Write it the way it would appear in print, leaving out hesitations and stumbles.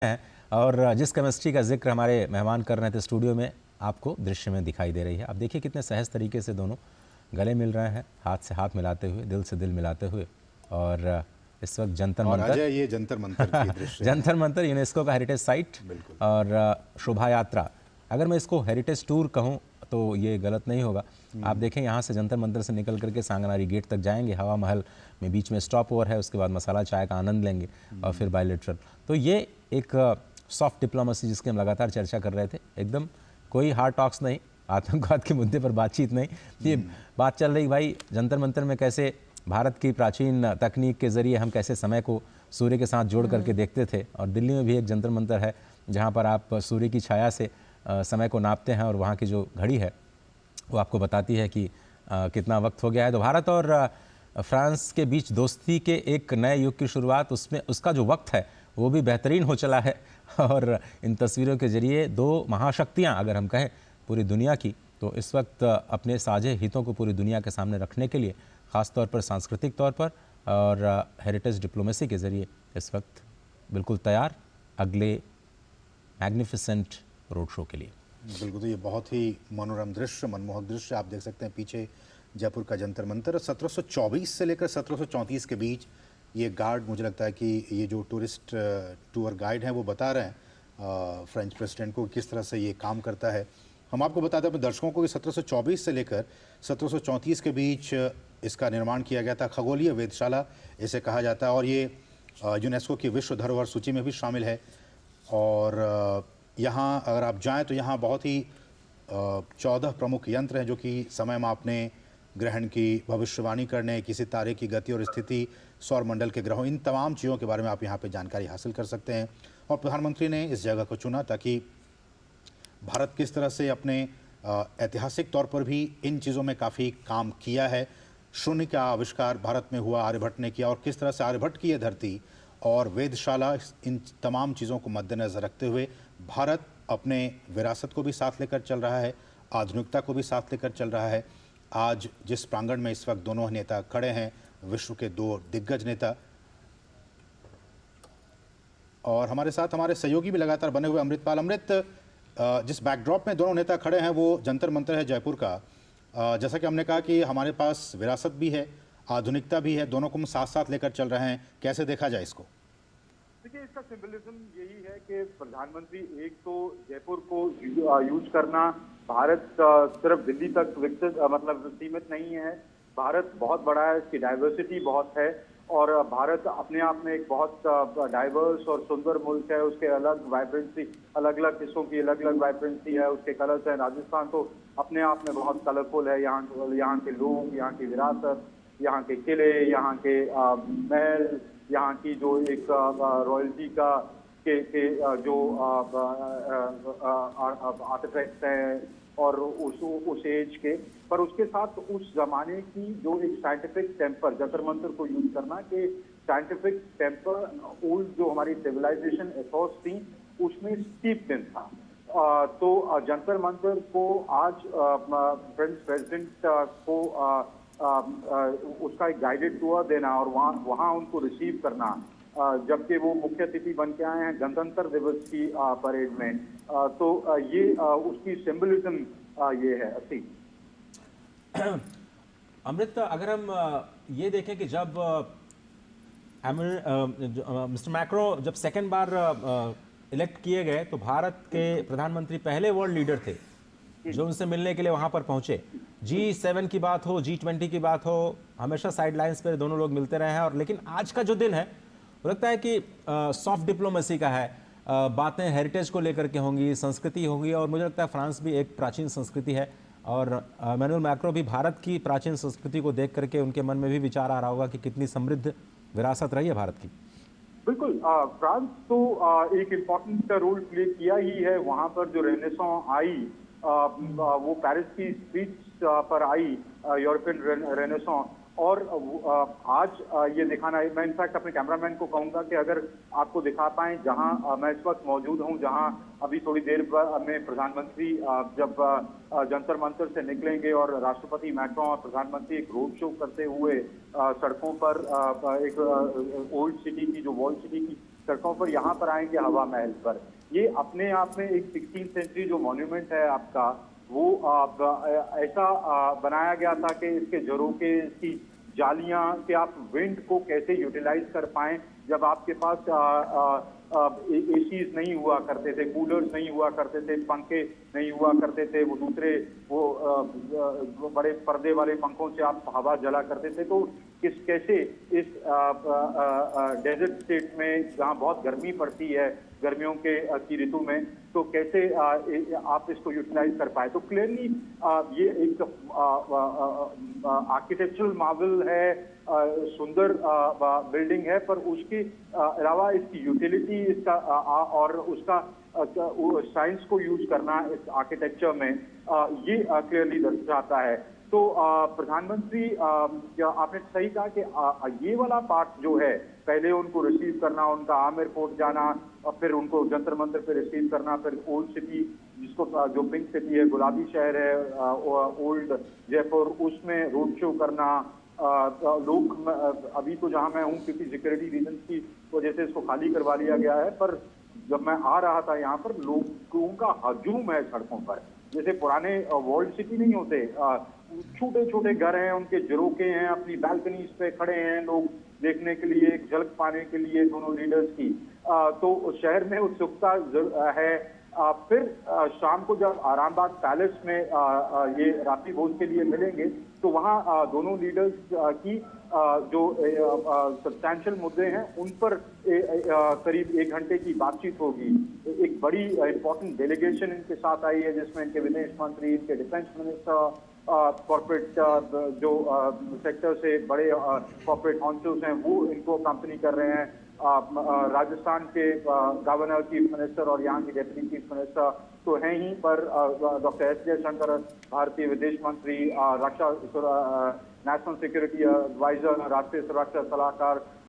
हैं और जिस केमिस्ट्री का जिक्र हमारे मेहमान कर रहे थे स्टूडियो में, आपको दृश्य में दिखाई दे रही है। आप देखिए कितने सहज तरीके से दोनों गले मिल रहे हैं, हाथ से हाथ मिलाते हुए, दिल से दिल मिलाते हुए। और इस वक्त जंतर और मंतर, अजय, ये जंतर मंतर की दृश्य जंतर मंतर यूनेस्को का हेरिटेज साइट और शोभा यात्रा। अगर मैं इसको हेरिटेज टूर कहूँ तो ये गलत नहीं होगा। आप देखें यहाँ से जंतर मंतर से निकल करके सांगनारी गेट तक जाएंगे, हवा महल में बीच में स्टॉप ओवर है, उसके बाद मसाला चाय का आनंद लेंगे और फिर बायलेटरल। तो ये एक सॉफ्ट डिप्लोमेसी जिसकी हम लगातार चर्चा कर रहे थे, एकदम कोई हार्ड टॉक्स नहीं, आतंकवाद के मुद्दे पर बातचीत नहीं। ये बात चल रही भाई जंतर मंतर में कैसे भारत की प्राचीन तकनीक के ज़रिए हम कैसे समय को सूर्य के साथ जोड़ करके देखते थे। और दिल्ली में भी एक जंतर मंतर है जहाँ पर आप सूर्य की छाया से समय को नापते हैं और वहाँ की जो घड़ी है वो आपको बताती है कि कितना वक्त हो गया है। तो भारत और फ्रांस के बीच दोस्ती के एक नए युग की शुरुआत, उसमें उसका जो वक्त है वो भी बेहतरीन हो चला है। और इन तस्वीरों के ज़रिए दो महाशक्तियाँ अगर हम कहें पूरी दुनिया की, तो इस वक्त अपने साझे हितों को पूरी दुनिया के सामने रखने के लिए ख़ास तौर पर सांस्कृतिक तौर पर और हेरिटेज डिप्लोमेसी के ज़रिए इस वक्त बिल्कुल तैयार अगले मैग्निफिसेंट रोड शो के लिए। बिल्कुल, तो ये बहुत ही मनोरम दृश्य, मनमोहक दृश्य आप देख सकते हैं। पीछे जयपुर का जंतर मंतर 1724 से लेकर 1734 के बीच ये गार्ड, मुझे लगता है कि ये जो टूरिस्ट टूर गाइड हैं वो बता रहे हैं फ्रेंच प्रेसिडेंट को किस तरह से ये काम करता है। हम आपको बताते हैं अपने दर्शकों को कि 1724 से लेकर 1734 के बीच इसका निर्माण किया गया था। खगोलीय वेधशाला इसे कहा जाता है और ये यूनेस्को की विश्व धरोहर सूची में भी शामिल है। और यहाँ अगर आप जाएं तो यहाँ बहुत ही 14 प्रमुख यंत्र हैं जो कि समय मापने, ग्रहण की भविष्यवाणी करने, किसी तारे की गति और स्थिति, सौरमंडल के ग्रहों, इन तमाम चीज़ों के बारे में आप यहाँ पे जानकारी हासिल कर सकते हैं। और प्रधानमंत्री ने इस जगह को चुना ताकि भारत किस तरह से अपने ऐतिहासिक तौर पर भी इन चीज़ों में काफ़ी काम किया है। शून्य का आविष्कार भारत में हुआ, आर्यभट्ट ने किया, और किस तरह से आर्यभट्ट की ये धरती और वेधशाला, इन तमाम चीज़ों को मद्देनज़र रखते हुए भारत अपने विरासत को भी साथ लेकर चल रहा है, आधुनिकता को भी साथ लेकर चल रहा है। आज जिस प्रांगण में इस वक्त दोनों नेता खड़े हैं, विश्व के दो दिग्गज नेता, और हमारे साथ हमारे सहयोगी भी लगातार बने हुए। अमृतपाल, अमृत, जिस बैकड्रॉप में दोनों नेता खड़े हैं वो जंतर मंतर है जयपुर का। जैसा कि हमने कहा कि हमारे पास विरासत भी है, आधुनिकता भी है, दोनों को हम साथ साथ लेकर चल रहे हैं। कैसे देखा जाए इसको? देखिए, इसका सिंबलिज्म यही है कि प्रधानमंत्री एक तो जयपुर को यूज करना, भारत सिर्फ दिल्ली तक विकसित मतलब सीमित नहीं है। भारत बहुत बड़ा है, इसकी डाइवर्सिटी बहुत है और भारत अपने आप में एक बहुत डाइवर्स और सुंदर मुल्क है। उसके अलग वाइब्रेंसी, अलग अलग हिस्सों की अलग अलग वाइब्रेंसी है, उसके कलर्स हैं। राजस्थान तो अपने आप में बहुत कलरफुल है। यहाँ के लोग, यहाँ की विरासत, यहाँ के किले, यहाँ के महल, यहाँ की जो एक रॉयल्टी का जो आर्टिफैक्ट्स हैं और उस एज के, पर उसके साथ उस जमाने की जो एक साइंटिफिक टेम्पर, जंतर मंतर को यूज करना कि साइंटिफिक टेम्पर, ओल्ड जो हमारी सिविलाइजेशन एथॉस थी उसमें स्टीपनेस था। तो जंतर मंतर को आज फ्रेंच प्रेसिडेंट को उसका एक गाइडेड टूर देना और वहाँ उनको रिसीव करना, जबकि वो मुख्य अतिथि बन के आए हैं गणतंत्र दिवस की परेड में। तो ये उसकी सिंबलिज्म ये है असली। अमृत, अगर हम ये देखें कि जब मिस्टर मैक्रो जब सेकेंड बार इलेक्ट किए गए तो भारत के प्रधानमंत्री पहले वर्ल्ड लीडर थे जो उनसे मिलने के लिए वहां पर पहुंचे। G7 की बात हो, G20 की बात हो, हमेशा साइडलाइंस पर दोनों लोग मिलते रहे हैं। और लेकिन आज का जो दिन है वो लगता है कि सॉफ्ट डिप्लोमेसी का है। बातें हेरिटेज को लेकर के होंगी, संस्कृति होगी, और मुझे लगता है फ्रांस भी एक प्राचीन संस्कृति है और इमैनुअल मैक्रो भी भारत की प्राचीन संस्कृति को देख करके उनके मन में भी विचार आ रहा होगा कि कितनी समृद्ध विरासत रही है भारत की। बिल्कुल, फ्रांस तो एक इम्पोर्टेंट रोल प्ले किया ही है। वहाँ पर जो रेनेसां आई, वो पेरिस की स्ट्रीट्स पर आई, यूरोपियन रेनेसां। और आज ये दिखाना, मैं इनफैक्ट अपने कैमरामैन को कहूंगा कि अगर आपको दिखा पाएं जहां मैं इस वक्त मौजूद हूं, जहां अभी थोड़ी देर में प्रधानमंत्री जब जंतर मंतर से निकलेंगे और राष्ट्रपति मैक्रोन और प्रधानमंत्री एक रोड शो करते हुए सड़कों पर एक ओल्ड सिटी की, जो वॉल सिटी की सड़कों पर यहाँ पर आएंगे हवा महल पर। ये अपने आप में एक 16th सेंचुरी जो मॉन्यूमेंट है आपका, वो ऐसा बनाया गया था कि इसके झरोखे, इसकी जालियां, कि आप विंड को कैसे यूटिलाइज कर पाएं जब आपके पास एसीज नहीं हुआ करते थे, कूलर्स नहीं हुआ करते थे, पंखे नहीं हुआ करते थे, वो दूसरे वो बड़े पर्दे वाले पंखों से आप हवा जला करते थे। तो कैसे इस डेजर्ट स्टेट में जहाँ बहुत गर्मी पड़ती है गर्मियों की ऋतु में, तो कैसे आप इसको यूटिलाइज कर पाए। तो क्लियरली ये एक आर्किटेक्चरल मार्वल है, सुंदर बिल्डिंग है, पर उसके अलावा इसकी यूटिलिटी, इसका और उसका साइंस को यूज करना इस आर्किटेक्चर में, ये क्लियरली दर्शाता है। तो प्रधानमंत्री, आपने सही कहा कि ये वाला पार्ट जो है, पहले उनको रिसीव करना, उनका आमिर फोर्ट जाना, और फिर उनको जंतर मंतर पे रिसीव करना, फिर ओल्ड सिटी, जिसको जो पिंक सिटी है, गुलाबी शहर है, ओल्ड जयपुर, उसमें रोड शो करना। लोग, अभी तो जहां मैं हूं, क्योंकि सिक्योरिटी रीजन की वजह से इसको खाली करवा लिया गया है, पर जब मैं आ रहा था यहाँ पर, लोगों का हजूम है सड़कों पर। जैसे पुराने वर्ल्ड सिटी नहीं होते, छोटे छोटे घर हैं, उनके झरोखे हैं, अपनी बालकनीज पे खड़े हैं लोग देखने के लिए, एक झलक पाने के लिए दोनों लीडर्स की। तो शहर में उत्सुकता है। फिर शाम को जब आरामबाग पैलेस में ये रात्रि भोज के लिए मिलेंगे, तो वहाँ दोनों लीडर्स की जो सब्सटैंशियल मुद्दे हैं उन पर करीब 1 घंटे की बातचीत होगी। एक बड़ी इंपॉर्टेंट डेलीगेशन इनके साथ आई है, जिसमें इनके विदेश मंत्री, इनके डिफेंस मिनिस्टर, कॉर्पोरेट जो सेक्टर से बड़े कॉर्पोरेट काउंसिल्स हैं, वो इनको कंपनी कर रहे हैं। राजस्थान के गवर्नर, चीफ मिनिस्टर और यहाँ की डेप्यूटी चीफ मिनिस्टर तो हैं ही, पर डॉक्टर एस जयशंकर, भारतीय विदेश मंत्री, रक्षा, नेशनल सिक्योरिटी एडवाइजर, राष्ट्रीय सुरक्षा सलाहकार